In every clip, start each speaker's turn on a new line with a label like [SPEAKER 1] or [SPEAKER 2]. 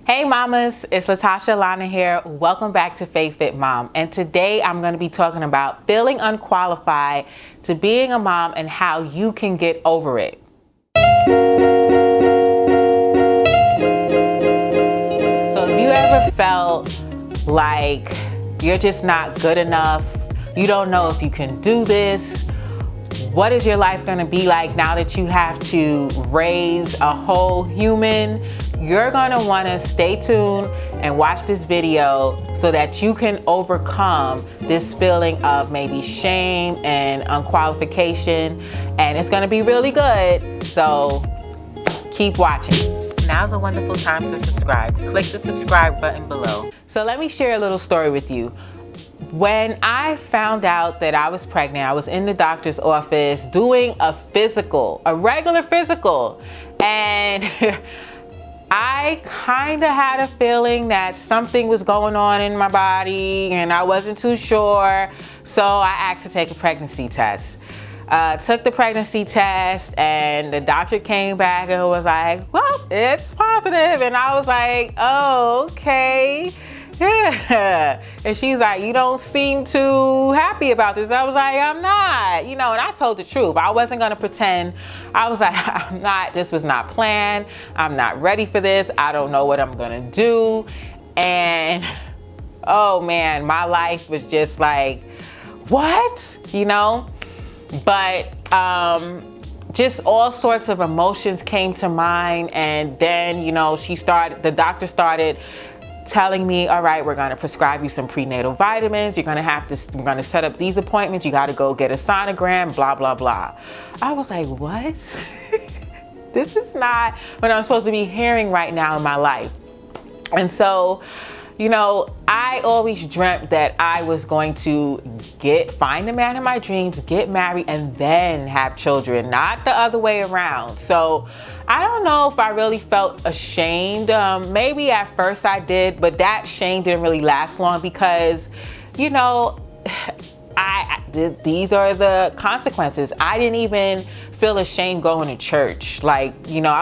[SPEAKER 1] Hey mamas, it's Latasha Allana here. Welcome back to Faith Fit Mom. And today I'm going to be talking about feeling unqualified to being a mom and how you can get over it. So if you ever felt like you're just not good enough, you don't know if you can do this, what is your life going to be like now that you have to raise a whole human? You're going to want to stay tuned and watch this video so that you can overcome this feeling of maybe shame and unqualification, and it's going to be really good, so keep watching. Now's a wonderful time to subscribe. Click the subscribe button below. So let me share a little story with you. When I found out that I was pregnant, I was in the doctor's office doing a physical, a regular physical, and I kind of had a feeling that something was going on in my body and I wasn't too sure. So I asked to take a pregnancy test. Took the pregnancy test and the doctor came back and was like, well, it's positive. And I was like, oh, okay. Yeah. And she's like, you don't seem too happy about this. I was like, I'm not, and I told the truth. I wasn't going to pretend. I was like, this was not planned. I'm not ready for this. I don't know what I'm going to do. And oh man, my life was just like, what? But just all sorts of emotions came to mind. And then, the doctor started telling me, all right, we're going to prescribe you some prenatal vitamins. We're going to set up these appointments. You got to go get a sonogram, blah, blah, blah. I was like, what? This is not what I'm supposed to be hearing right now in my life. And so, I always dreamt that I was going to find the man of my dreams, get married, and then have children, not the other way around. So I don't know if I really felt ashamed. Maybe at first I did, but that shame didn't really last long because, these are the consequences. I didn't even feel ashamed going to church. I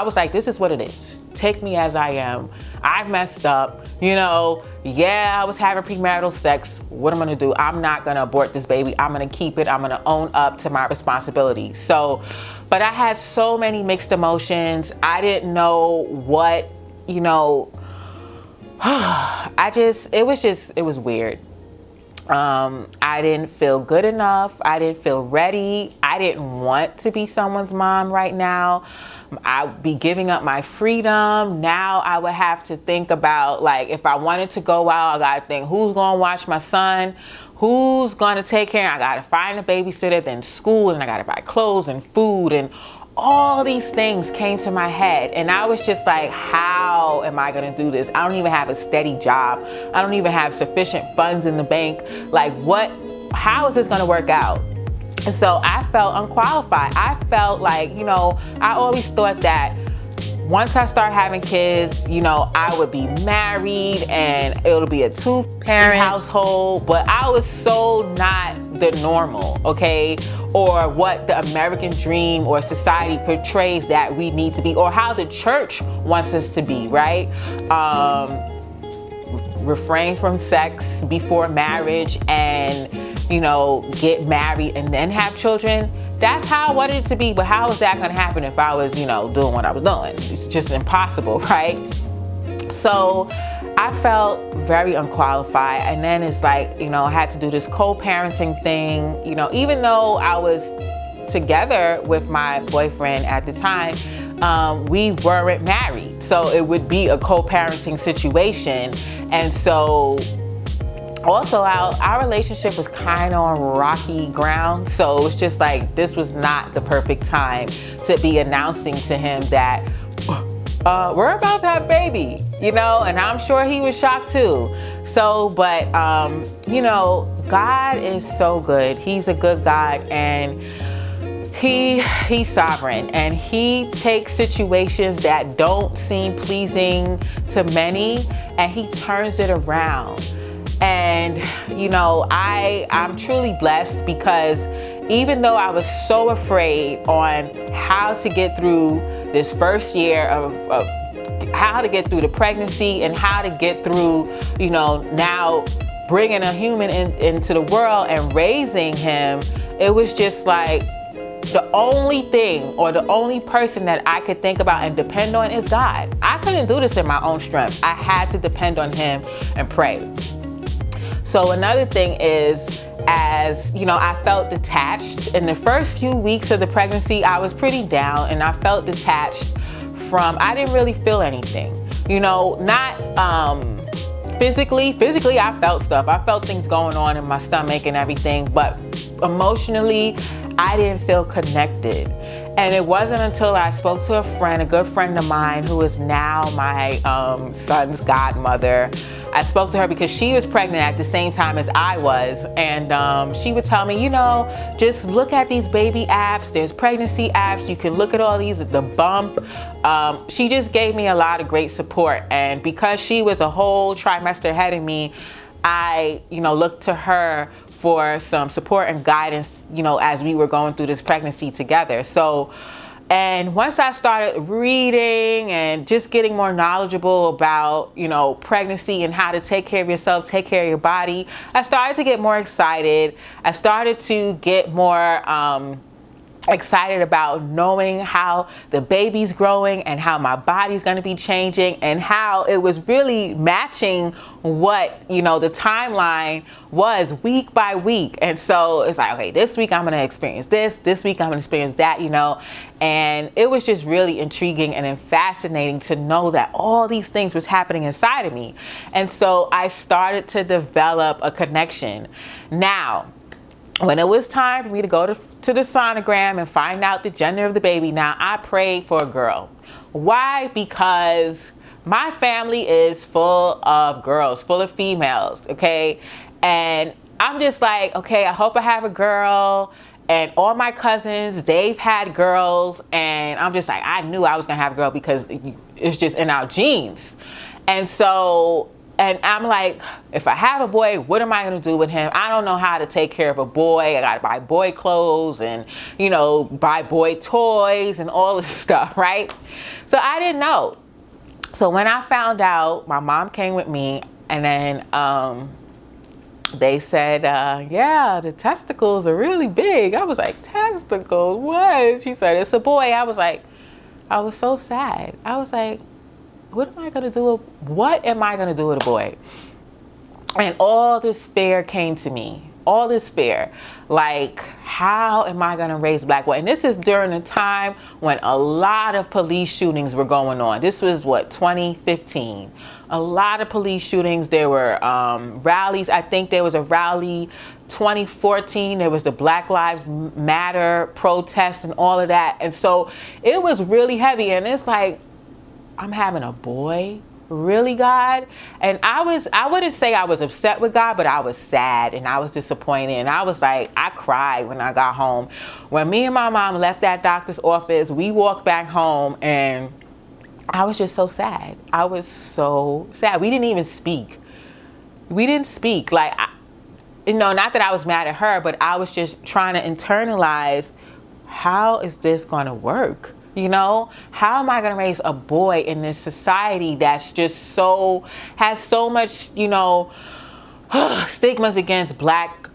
[SPEAKER 1] was like, this is what it is. Take me as I am. I've messed up. Yeah, I was having premarital sex. What am I gonna do? I'm not gonna abort this baby. I'm gonna keep it. I'm gonna own up to my responsibility. So, but I had so many mixed emotions. I didn't know what, it was weird. I didn't feel good enough. I didn't feel ready. I didn't want to be someone's mom right now. I'd be giving up my freedom. Now I would have to think about, if I wanted to go out, I gotta think, who's gonna watch my son? Who's gonna take care? I gotta find a babysitter, then school, and I gotta buy clothes and food, and all these things came to my head. And I was just like, how am I gonna do this? I don't even have a steady job. I don't even have sufficient funds in the bank. How is this gonna work out? And so I felt unqualified. I felt like, I always thought that once I start having kids, I would be married and it'll be a two-parent household. But I was so not the normal, okay? Or what the American dream or society portrays that we need to be, or how the church wants us to be, right? Refrain from sex before marriage and, get married and then have children. That's how I wanted it to be, but how is that gonna happen if I was, doing what I was doing? It's just impossible, right? So I felt very unqualified. And then it's like, I had to do this co-parenting thing, even though I was together with my boyfriend at the time, we weren't married. So it would be a co-parenting situation. And so also our relationship was kind of on rocky ground. So it was just like, this was not the perfect time to be announcing to him that we're about to have a baby, and I'm sure he was shocked too. So, but, God is so good. He's a good God, and he's sovereign, and he takes situations that don't seem pleasing to many and he turns it around. And, I'm truly blessed because even though I was so afraid on how to get through this first year of how to get through the pregnancy and how to get through, you know, now bringing a human into the world and raising him. It was just like the only thing or the only person that I could think about and depend on is God. I couldn't do this in my own strength. I had to depend on him and pray. So another thing is, as you know, I felt detached. In the first few weeks of the pregnancy, I was pretty down and I felt detached from, I didn't really feel anything. You know, not physically I felt stuff. I felt things going on in my stomach and everything, but emotionally, I didn't feel connected. And it wasn't until I spoke to a friend, a good friend of mine, who is now my son's godmother. I spoke to her because she was pregnant at the same time as I was. And she would tell me, you know, just look at these baby apps. There's pregnancy apps. You can look at all these, the bump. She just gave me a lot of great support. And because she was a whole trimester ahead of me, I, you know, looked to her for some support and guidance, you know, as we were going through this pregnancy together. So, and once I started reading and just getting more knowledgeable about, you know, pregnancy and how to take care of yourself, take care of your body, I started to get more excited. I started to get more excited about knowing how the baby's growing and how my body's going to be changing and how it was really matching what, you know, the timeline was week by week. And so it's like, okay, this week I'm going to experience this week I'm going to experience that, you know. And it was just really intriguing and fascinating to know that all these things was happening inside of me. And so I started to develop a connection. Now, when it was time for me to go to the sonogram and find out the gender of the baby, now I prayed for a girl. Why? Because my family is full of girls, full of females, okay? And I'm just like, okay, I hope I have a girl. And all my cousins, they've had girls. And I'm just like, I knew I was gonna have a girl because it's just in our genes. And so, and I'm like, if I have a boy, what am I going to do with him? I don't know how to take care of a boy. I got to buy boy clothes and, you know, buy boy toys and all this stuff, right? So I didn't know. So when I found out, my mom came with me and then they said, yeah, the testicles are really big. I was like, testicles? What? She said, it's a boy. I was so sad. I was like, what am I going to do with a boy? And all this fear came to me. All this fear. Like, how am I going to raise a black boy? And this is during a time when a lot of police shootings were going on. This was, 2015. A lot of police shootings. There were rallies. I think there was a rally 2014. There was the Black Lives Matter protest and all of that. And so it was really heavy. And it's like, I'm having a boy? Really, God? And I wouldn't say I was upset with God, but I was sad and I was disappointed. And I was like, I cried when I got home. When me and my mom left that doctor's office, we walked back home and I was just so sad. I was so sad. We didn't even speak. We didn't speak. Like, you know, not that I was mad at her, but I was just trying to internalize, how is this going to work? You know, how am I going to raise a boy in this society that's just has so much, you know, stigmas against black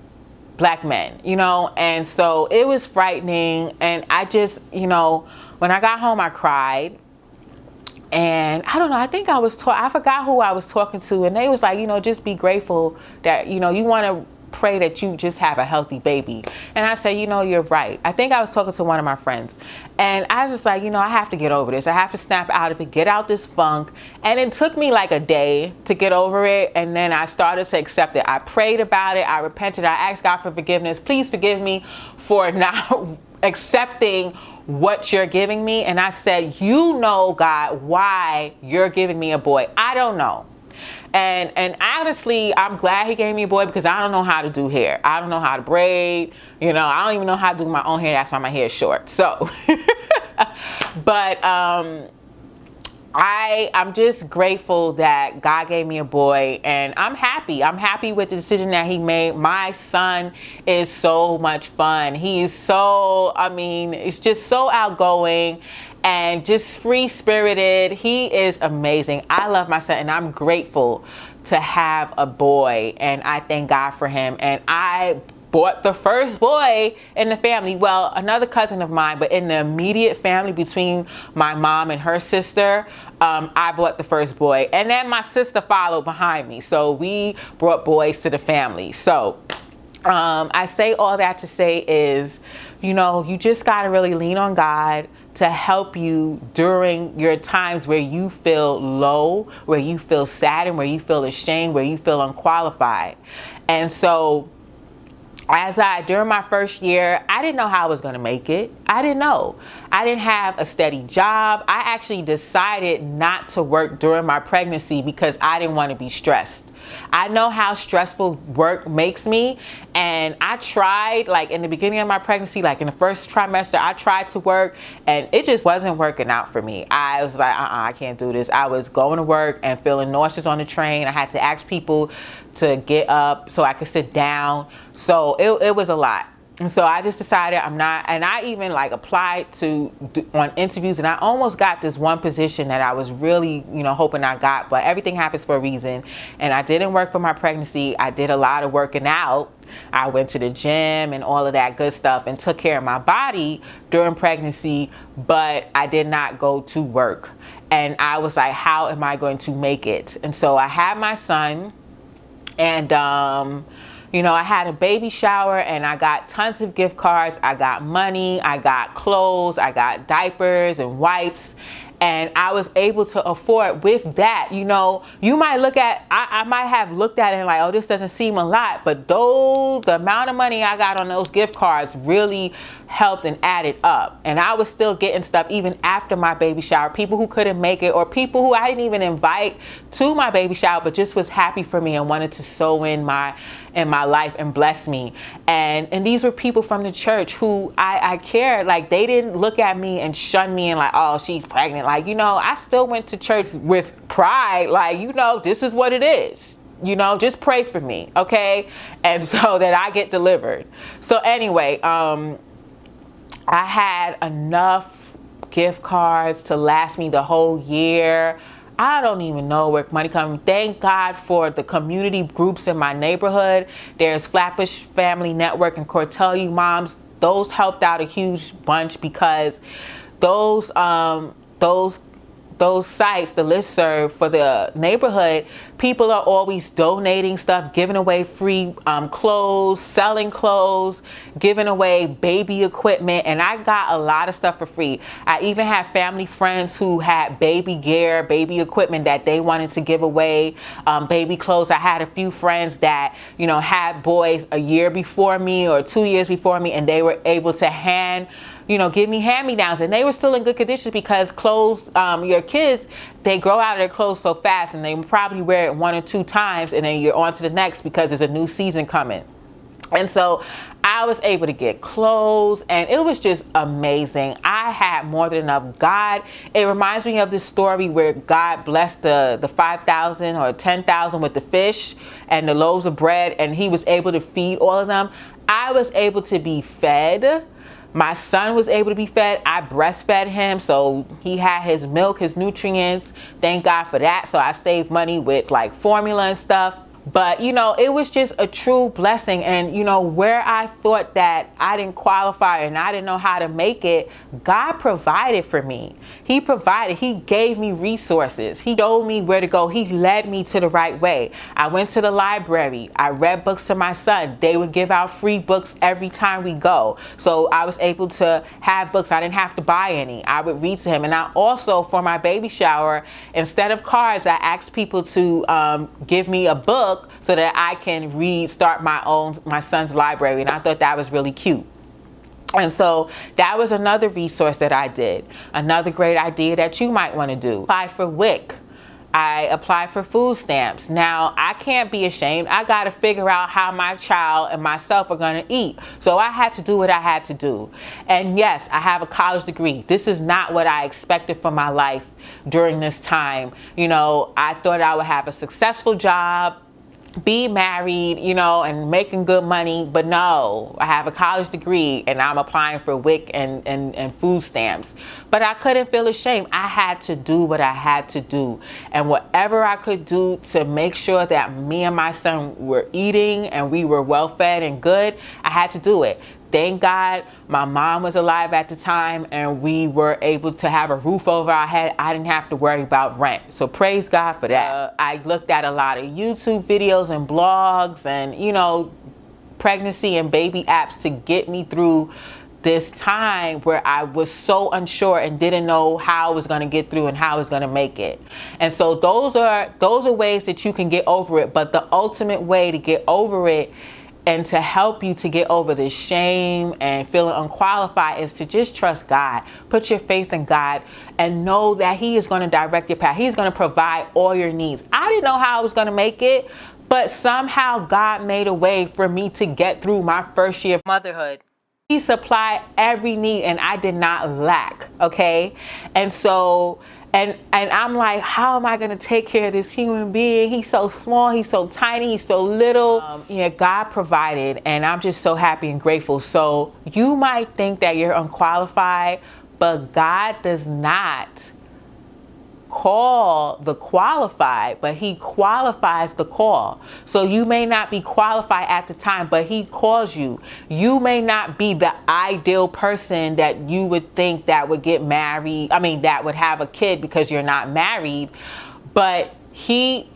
[SPEAKER 1] men, you know? And so it was frightening. And I just, you know, when I got home, I cried. And I don't know, I think I forgot who I was talking to. And they was like, you know, just be grateful that, you know, you want to pray that you just have a healthy baby. And I said, you know, you're right. I think I was talking to one of my friends. And I was just like, you know, I have to get over this. I have to snap out of it, get out this funk. And it took me like a day to get over it. And then I started to accept it. I prayed about it. I repented. I asked God for forgiveness. Please forgive me for not accepting what you're giving me. And I said, you know, God, why you're giving me a boy. I don't know. And honestly, I'm glad he gave me a boy because I don't know how to do hair. I don't know how to braid. You know, I don't even know how to do my own hair. That's why my hair is short. So, but I'm just grateful that God gave me a boy, and I'm happy. I'm happy with the decision that he made. My son is so much fun. He is so, I mean, it's just so outgoing and just free-spirited. He is amazing. I love my son, and I'm grateful to have a boy, and I thank God for him. And I bought the first boy in the family. Well, another cousin of mine, but in the immediate family between my mom and her sister, I bought the first boy. And then my sister followed behind me. So we brought boys to the family. So I say all that to say is, you know, you just got to really lean on God to help you during your times where you feel low, where you feel sad, and where you feel ashamed, where you feel unqualified. And so during my first year, I didn't know how I was going to make it. I didn't know. I didn't have a steady job. I actually decided not to work during my pregnancy because I didn't want to be stressed. I know how stressful work makes me, and I tried, like in the beginning of my pregnancy, like in the first trimester, I tried to work, and it just wasn't working out for me. I was like, I can't do this. I was going to work and feeling nauseous on the train. I had to ask people to get up so I could sit down. So it was a lot. And so I just decided I'm not, and I even like applied on interviews, and I almost got this one position that I was really, hoping I got, but everything happens for a reason. And I didn't work for my pregnancy. I did a lot of working out. I went to the gym and all of that good stuff and took care of my body during pregnancy, but I did not go to work. And I was like, how am I going to make it? And so I had my son, and I had a baby shower, and I got tons of gift cards. I got money, I got clothes, I got diapers and wipes. And I was able to afford with that, you might look at, I might have looked at it and like, oh, this doesn't seem a lot, but the amount of money I got on those gift cards really helped and added up. And I was still getting stuff even after my baby shower. People who couldn't make it, or people who I didn't even invite to my baby shower, but just was happy for me and wanted to sow in my life and bless me. And these were people from the church who I cared. Like, they didn't look at me and shun me and like, oh, she's pregnant. Like, I still went to church with pride. Like, this is what it is. Just pray for me, okay? And so that I get delivered. So anyway, I had enough gift cards to last me the whole year. I don't even know where money comes. Thank God for the community groups in my neighborhood. There's Flatbush Family Network and Cortelli Moms. Those helped out a huge bunch because those sites, the listserv for the neighborhood, people are always donating stuff, giving away free clothes, selling clothes, giving away baby equipment, and I got a lot of stuff for free. I even had family friends who had baby gear, baby equipment that they wanted to give away, baby clothes. I had a few friends that, had boys a year before me or 2 years before me, and they were able to give me hand-me-downs, and they were still in good condition because clothes, your kids, they grow out of their clothes so fast, and they probably wear it 1 or 2 times, and then you're on to the next because there's a new season coming. And so I was able to get clothes, and it was just amazing. I had more than enough. It reminds me of this story where God blessed the 5,000 or 10,000 with the fish and the loaves of bread, and he was able to feed all of them. I was able to be fed. My son was able to be fed. I breastfed him, so he had his milk, his nutrients. Thank God for that. So I saved money with like formula and stuff. But, it was just a true blessing. And, where I thought that I didn't qualify and I didn't know how to make it, God provided for me. He provided. He gave me resources. He told me where to go. He led me to the right way. I went to the library. I read books to my son. They would give out free books every time we go. So I was able to have books. I didn't have to buy any. I would read to him. And I also, for my baby shower, instead of cards, I asked people to give me a book so that I can start my son's library. And I thought that was really cute. And so that was another resource that I did. Another great idea that you might want to do. Apply for WIC. I applied for food stamps. Now, I can't be ashamed. I got to figure out how my child and myself are going to eat. So I had to do what I had to do. And yes, I have a college degree. This is not what I expected for my life during this time. You know, I thought I would have a successful job, be married, you know, and making good money. But no, I have a college degree and I'm applying for WIC and food stamps. But I couldn't feel ashamed. I had to do what I had to do. And whatever I could do to make sure that me and my son were eating and we were well fed and good, I had to do it. Thank God my mom was alive at the time and we were able to have a roof over our head. I didn't have to worry about rent. So praise God for that. I looked at a lot of YouTube videos and blogs and, you know, pregnancy and baby apps to get me through this time where I was so unsure and didn't know how I was going to get through and how I was going to make it. And so those are ways that you can get over it. But the ultimate way to get over it and to help you to get over the shame and feeling unqualified is to just trust God. Put your faith in God and know that He is going to direct your path. He's going to provide all your needs. I didn't know how I was going to make it, but somehow God made a way for me to get through my first year of motherhood. He supplied every need and I did not lack, okay? And so, and I'm like, how am I going to take care of this human being? He's so small, he's so tiny, he's so little. Yeah, God provided and I'm just so happy and grateful. So you might think that you're unqualified, but God does not call the qualified, but He qualifies the call. So you may not be qualified at the time, but He calls you. You may not be the ideal person that you would think that would get married, that would have a kid because you're not married, but He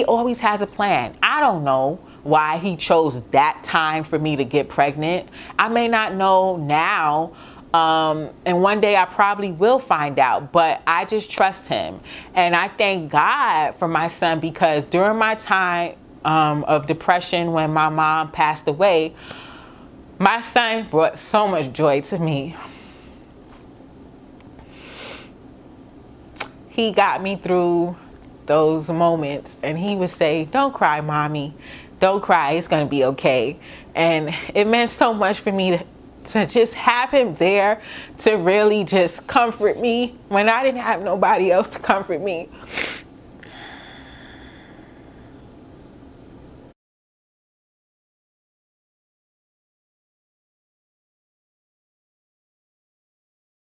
[SPEAKER 1] always has a plan. I don't know why He chose that time for me to get pregnant. I may not know now. And one day I probably will find out, but I just trust Him. And I thank God for my son because during my time of depression when my mom passed away, my son brought so much joy to me. He got me through those moments and he would say, "Don't cry, mommy. Don't cry. It's going to be okay." And it meant so much for me to just have him there to really just comfort me when I didn't have nobody else to comfort me.